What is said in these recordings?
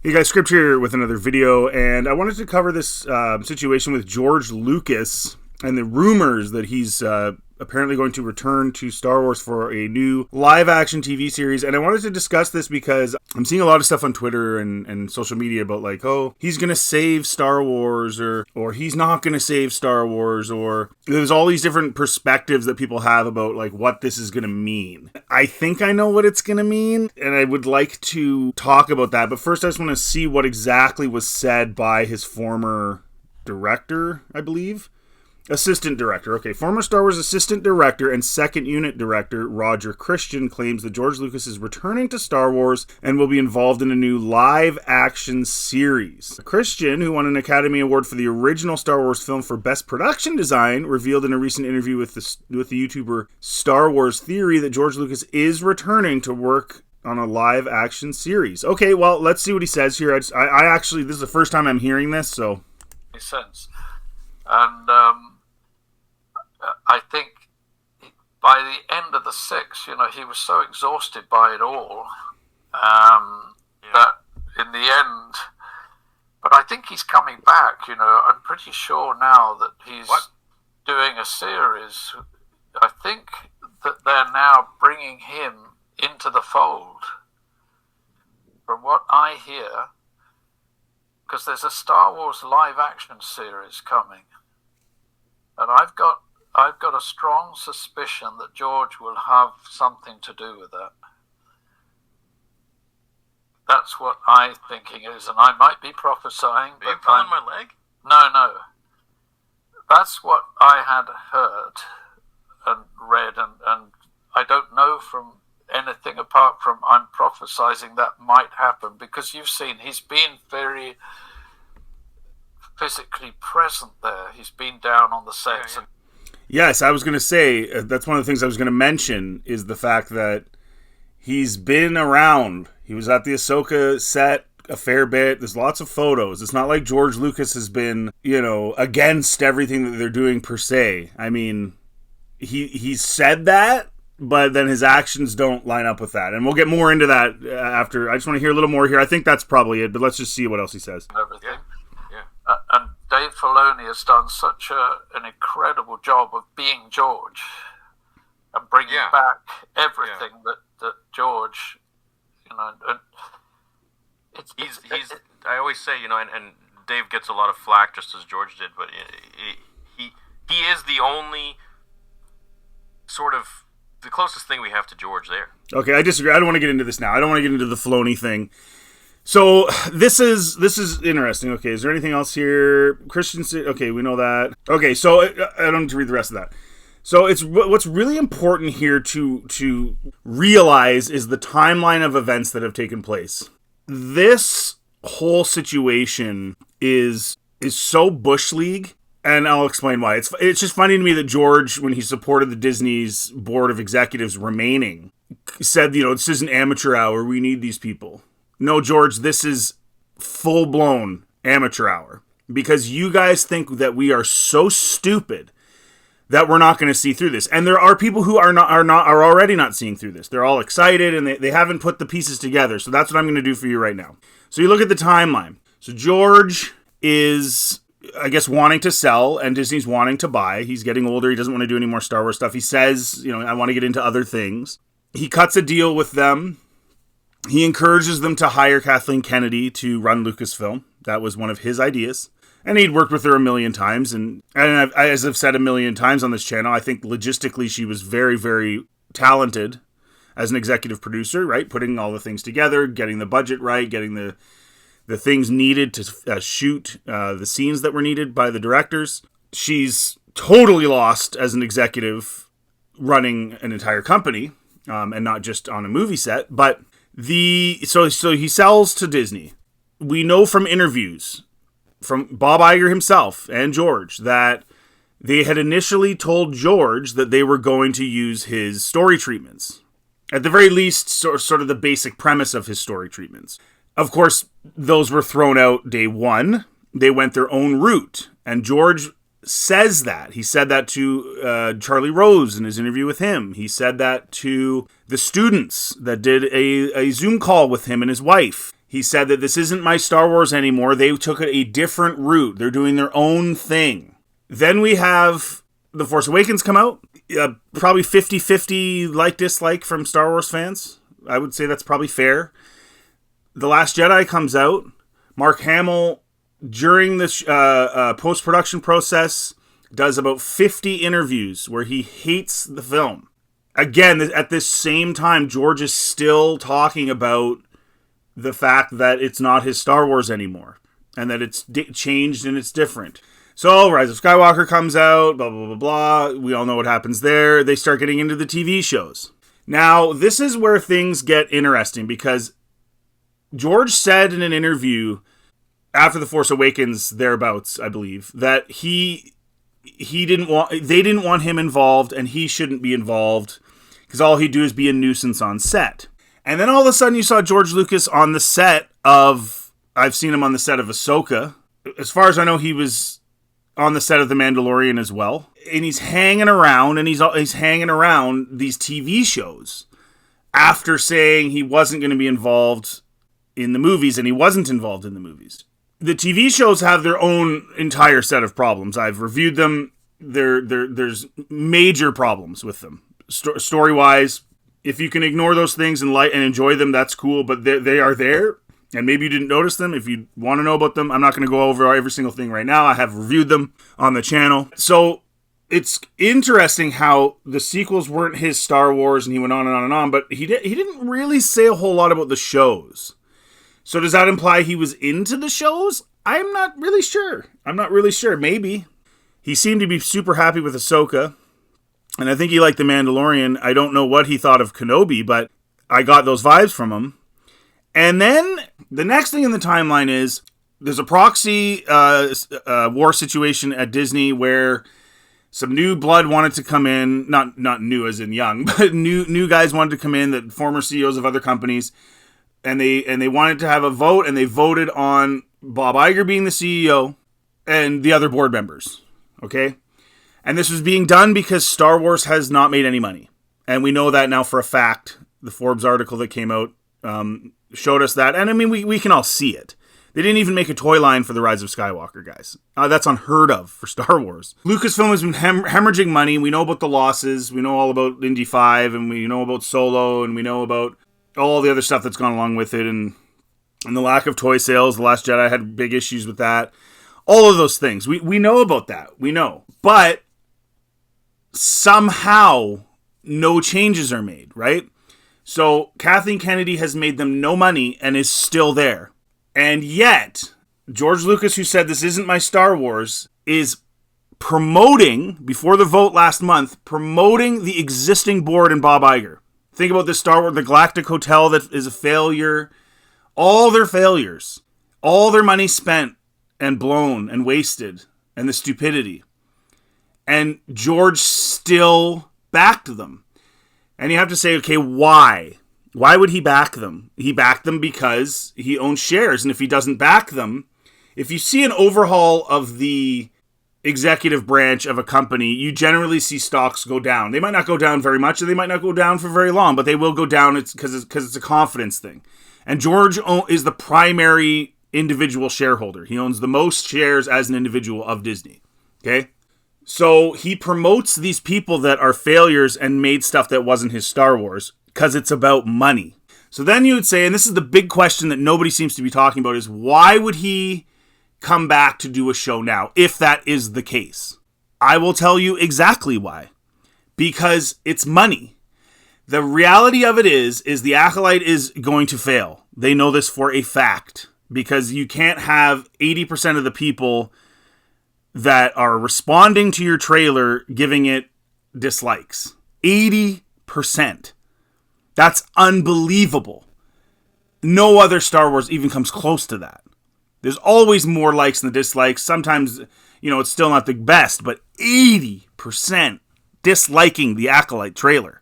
Hey guys, Script here with another video, and I wanted to cover this situation with George Lucas and the rumors that he's apparently going to return to Star Wars for a new live-action TV series. And I wanted to discuss this because I'm seeing a lot of stuff on Twitter and social media about like, oh, he's going to save Star Wars, or he's not going to save Star Wars, or there's all these different perspectives that people have about like what this is going to mean. I think I know what it's going to mean, and I would like to talk about that. But first, I just want to see what exactly was said by his former director, I believe. Assistant director. Okay, former Star Wars assistant director and second unit director Roger Christian claims that George Lucas is returning to Star Wars and will be involved in a new live-action series. Christian, who won an Academy Award for the original Star Wars film for Best Production Design, revealed in a recent interview with the YouTuber Star Wars Theory that George Lucas is returning to work on a live-action series. Okay, well, let's see what he says here. I actually, this is the first time I'm hearing this, so... Makes sense. And, I think by the end of the six, he was so exhausted by it all that in the end, but I think he's coming back, I'm pretty sure now that he's doing a series. I think that they're now bringing him into the fold. From what I hear, because there's a Star Wars live action series coming. And I've got a strong suspicion that George will have something to do with that. That's what I'm thinking is, and I might be prophesying. Are you pulling my leg? No. That's what I had heard and read, and I don't know from anything apart from I'm prophesying that might happen, because you've seen he's been very physically present there. He's been down on the sets. Yeah. Yes, I was going to say, that's one of the things I was going to mention, is the fact that he's been around. He was at the Ahsoka set a fair bit. There's lots of photos. It's not like George Lucas has been, against everything that they're doing per se. I mean, he said that, but then his actions don't line up with that. And we'll get more into that after. I just want to hear a little more here. I think that's probably it, but let's just see what else he says. Everything. Yeah. And Dave Filoni has done such an incredible job of being George and bringing back everything that George, and he's. I always say, and Dave gets a lot of flack just as George did, but he is the only sort of the closest thing we have to George there. Okay, I disagree. I don't want to get into this now. I don't want to get into the Filoni thing. So this is interesting. Okay, is there anything else here? Christian, okay, we know that. Okay, so I don't need to read the rest of that. So what's really important here to realize is the timeline of events that have taken place. This whole situation is so Bush League, and I'll explain why. It's just funny to me that George, when he supported the Disney's board of executives remaining, said, this is an amateur hour. We need these people. No, George, this is full-blown amateur hour, because you guys think that we are so stupid that we're not going to see through this. And there are people who are already not seeing through this. They're all excited, and they haven't put the pieces together. So that's what I'm going to do for you right now. So you look at the timeline. So George is, I guess, wanting to sell, and Disney's wanting to buy. He's getting older. He doesn't want to do any more Star Wars stuff. He says, I want to get into other things. He cuts a deal with them. He encourages them to hire Kathleen Kennedy to run Lucasfilm. That was one of his ideas. And he'd worked with her a million times. And as I've said a million times on this channel, I think logistically she was very, very talented as an executive producer, right? Putting all the things together, getting the budget right, getting the things needed to shoot the scenes that were needed by the directors. She's totally lost as an executive running an entire company, and not just on a movie set. But so he sells to Disney. We know from interviews from Bob Iger himself and George that they had initially told George that they were going to use his story treatments. At the very least, sort of the basic premise of his story treatments. Of course, those were thrown out day one. They went their own route. And George says that. He said that to Charlie Rose in his interview with him. He said that to the students that did a Zoom call with him and his wife. He said that this isn't my Star Wars anymore. They took a different route. They're doing their own thing. Then we have The Force Awakens come out. Probably 50-50 like-dislike from Star Wars fans. I would say that's probably fair. The Last Jedi comes out. Mark Hamill, during the post-production process, does about 50 interviews where he hates the film. Again, at this same time, George is still talking about the fact that it's not his Star Wars anymore, and that it's changed and it's different. So, Rise of Skywalker comes out, blah, blah, blah, blah. We all know what happens there. They start getting into the TV shows. Now, this is where things get interesting, because George said in an interview after The Force Awakens, thereabouts, I believe, that they didn't want him involved, and he shouldn't be involved, because all he'd do is be a nuisance on set. And then all of a sudden you saw George Lucas on the set of, I've seen him on the set of Ahsoka. As far as I know, he was on the set of The Mandalorian as well. And he's hanging around, and he's hanging around these TV shows after saying he wasn't going to be involved in the movies, and he wasn't involved in the movies. The TV shows have their own entire set of problems. I've reviewed them. There's major problems with them. Story-wise, if you can ignore those things and enjoy them, that's cool, but they are there, and maybe you didn't notice them. If you want to know about them, I'm not going to go over every single thing right now. I have reviewed them on the channel. So it's interesting how the sequels weren't his Star Wars, and he went on and on and on, but he didn't really say a whole lot about the shows. So does that imply he was into the shows? I'm not really sure. Maybe. He seemed to be super happy with Ahsoka. And I think he liked The Mandalorian. I don't know what he thought of Kenobi, but I got those vibes from him. And then the next thing in the timeline is there's a proxy war situation at Disney where some new blood wanted to come in. Not new as in young, but new guys wanted to come in, that former CEOs of other companies. And they wanted to have a vote, and they voted on Bob Iger being the CEO and the other board members. Okay? And this was being done because Star Wars has not made any money. And we know that now for a fact. The Forbes article that came out showed us that. And I mean, we can all see it. They didn't even make a toy line for The Rise of Skywalker, guys. That's unheard of for Star Wars. Lucasfilm has been hemorrhaging money. We know about the losses. We know all about Indy 5, and we know about Solo, and we know about all the other stuff that's gone along with it, and the lack of toy sales. The Last Jedi had big issues with that. All of those things. We know about that. We know. But somehow no changes are made, right? So Kathleen Kennedy has made them no money and is still there. And yet, George Lucas, who said this isn't my Star Wars, is promoting, before the vote last month, promoting the existing board and Bob Iger. Think about this Star Wars, the Galactic Hotel that is a failure. All their failures. All their money spent and blown and wasted. And the stupidity. And George still backed them. And you have to say, okay, why? Why would he back them? He backed them because he owns shares. And if he doesn't back them, if you see an overhaul of the executive branch of a company, you generally see stocks go down. They might not go down very much, and they might not go down for very long, but they will go down because it's a confidence thing. And George is the primary individual shareholder. He owns the most shares as an individual of Disney. Okay? So he promotes these people that are failures and made stuff that wasn't his Star Wars because it's about money. So then you would say, and this is the big question that nobody seems to be talking about, is why would he come back to do a show now, if that is the case? I will tell you exactly why. Because it's money. The reality of it is the Acolyte is going to fail. They know this for a fact. Because you can't have 80% of the people that are responding to your trailer giving it dislikes. 80%. That's unbelievable. No other Star Wars even comes close to that. There's always more likes than dislikes. Sometimes, it's still not the best, but 80% disliking the Acolyte trailer.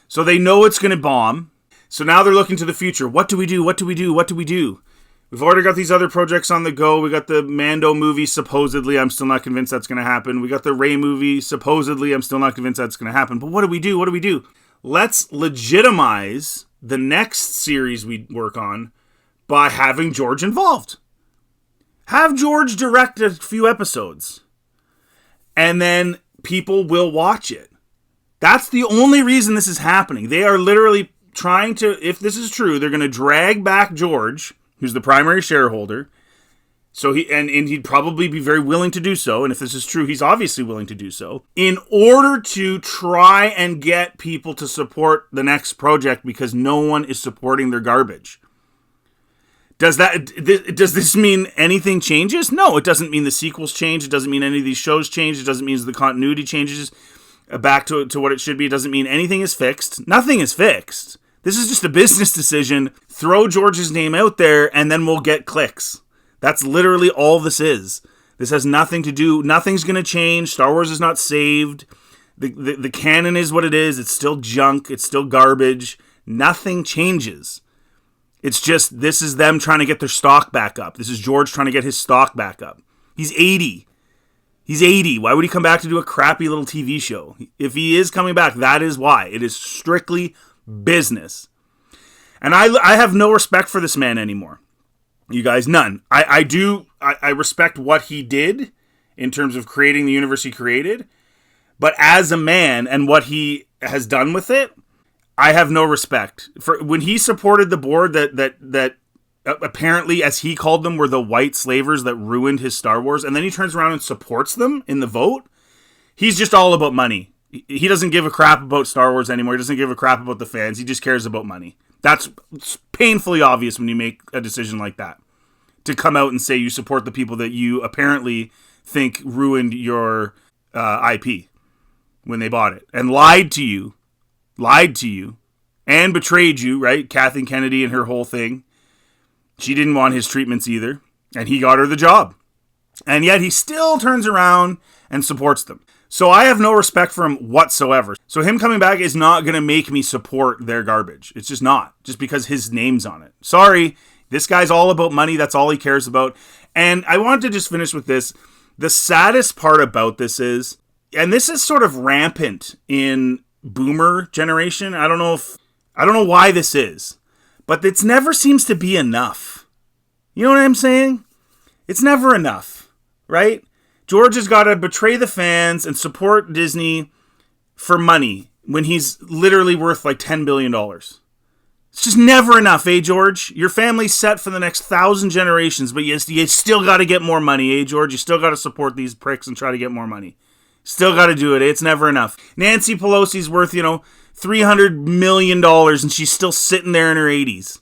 So they know it's going to bomb. So now they're looking to the future. What do we do? What do we do? What do we do? We've already got these other projects on the go. We got the Mando movie, supposedly. I'm still not convinced that's going to happen. We got the Rey movie, supposedly. I'm still not convinced that's going to happen. But what do we do? What do we do? Let's legitimize the next series we work on by having George involved. Have George direct a few episodes. And then people will watch it. That's the only reason this is happening. They are literally trying to, if this is true, they're going to drag back George, who's the primary shareholder. So he'd probably be very willing to do so. And if this is true, he's obviously willing to do so in order to try and get people to support the next project because no one is supporting their garbage. Does this mean anything changes? No, it doesn't mean the sequels change. It doesn't mean any of these shows change. It doesn't mean the continuity changes back to what it should be. It doesn't mean anything is fixed. Nothing is fixed. This is just a business decision. Throw George's name out there and then we'll get clicks. That's literally all this is. This has nothing to do, nothing's going to change. Star Wars is not saved. The canon is what it is. It's still junk. It's still garbage. Nothing changes. It's just, this is them trying to get their stock back up. This is George trying to get his stock back up. He's 80. He's 80. Why would he come back to do a crappy little TV show? If he is coming back, that is why. It is strictly business. And I have no respect for this man anymore. You guys, none. I respect what he did in terms of creating the universe he created. But as a man and what he has done with it, I have no respect. For when he supported the board that apparently, as he called them, were the white slavers that ruined his Star Wars, and then he turns around and supports them in the vote, he's just all about money. He doesn't give a crap about Star Wars anymore. He doesn't give a crap about the fans. He just cares about money. That's painfully obvious when you make a decision like that. To come out and say you support the people that you apparently think ruined your IP when they bought it. And lied to you, and betrayed you, right? Kathleen Kennedy and her whole thing. She didn't want his treatments either. And he got her the job. And yet he still turns around and supports them. So I have no respect for him whatsoever. So him coming back is not going to make me support their garbage. It's just not. Just because his name's on it. Sorry. This guy's all about money. That's all he cares about. And I want to just finish with this. The saddest part about this is, and this is sort of rampant in boomer generation. I don't know why this is, but it never seems to be enough. You know what I'm saying? It's never enough, right? George has got to betray the fans and support Disney for money when he's literally worth like $10 billion. It's just never enough, eh, George? Your family's set for the next 1,000 generations, but you still got to get more money, eh, George? You still got to support these pricks and try to get more money. Still got to do it, eh? It's never enough. Nancy Pelosi's worth, $300 million, and she's still sitting there in her 80s.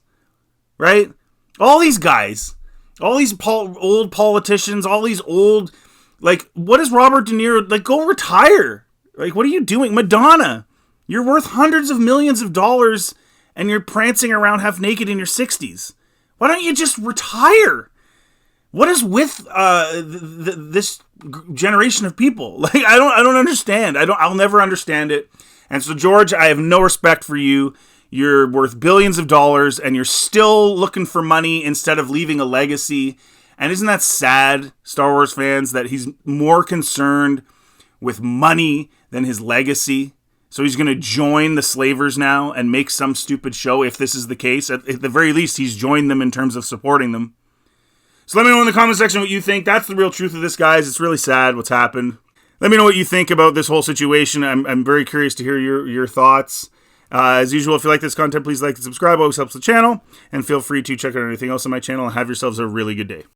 Right? All these guys, all these old politicians, all these old... what is Robert De Niro? Go retire. What are you doing? Madonna, you're worth hundreds of millions of dollars and you're prancing around half naked in your 60s. Why don't you just retire? What is with this generation of people? I don't understand. I'll never understand it. And so, George, I have no respect for you. You're worth billions of dollars and you're still looking for money instead of leaving a legacy. And isn't that sad, Star Wars fans, that he's more concerned with money than his legacy? So he's going to join the slavers now and make some stupid show if this is the case. At the very least, he's joined them in terms of supporting them. So let me know in the comment section what you think. That's the real truth of this, guys. It's really sad what's happened. Let me know what you think about this whole situation. I'm very curious to hear your thoughts. As usual, if you like this content, please like and subscribe. It always helps the channel. And feel free to check out anything else on my channel and have yourselves a really good day.